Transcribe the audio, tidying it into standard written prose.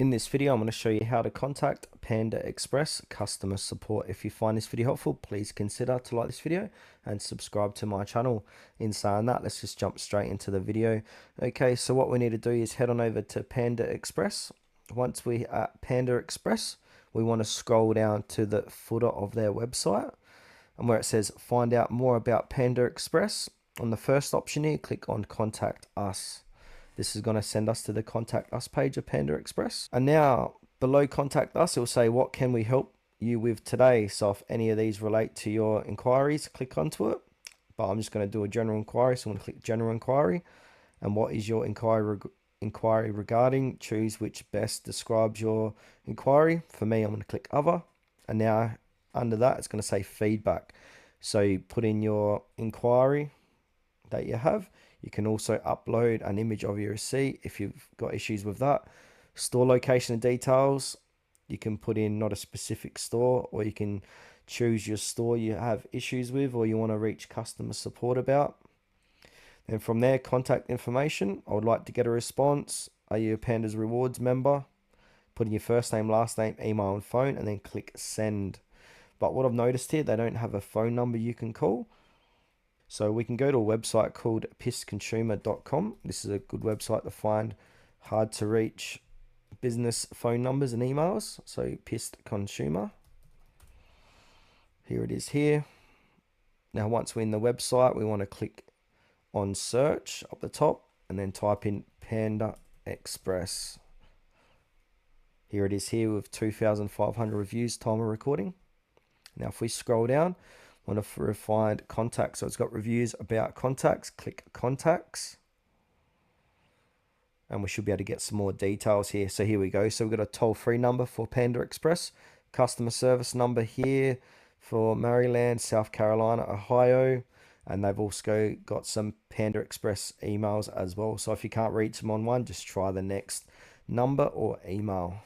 In this video, I'm going to show you how to contact Panda Express customer support. If you find this video helpful, please consider to like this video and subscribe to my channel. In saying that, let's just jump straight into the video. Okay, so what we need to do is head on over to Panda Express. Once we are at Panda Express, we want to scroll down to the footer of their website, and where it says find out more about Panda Express, on the first option here, click on Contact Us. This is going to send us to the Contact Us page of Panda Express. And now below Contact Us, it will say, what can we help you with today? So if any of these relate to your inquiries, click onto it. But I'm just going to do a general inquiry. So I'm going to click General Inquiry. And what is your inquiry regarding? Choose which best describes your inquiry. For me, I'm going to click Other. And now under that, it's going to say Feedback. So you put in your inquiry that you have. You can also upload an image of your receipt if you've got issues with that. Store location and details. You can put in not a specific store, or you can choose your store you have issues with or you want to reach customer support about. Then from there, contact information. I would like to get a response. Are you a Panda's Rewards member? Put in your first name, last name, email and phone, and then click send. But what I've noticed here, they don't have a phone number you can call. So we can go to a website called pistconsumer.com. This is a good website to find hard to reach business phone numbers and emails. So Pist Consumer. Here it is here. Now once we're in the website, we want to click on search up the top and then type in Panda Express. Here it is here with 2,500 reviews, time of recording. Now if we scroll down, want to find contacts. So it's got reviews about contacts. Click contacts. And we should be able to get some more details here. So here we go. So we've got a toll-free number for Panda Express. Customer service number here for Maryland, South Carolina, Ohio. And they've also got some Panda Express emails as well. So if you can't reach them on one, just try the next number or email.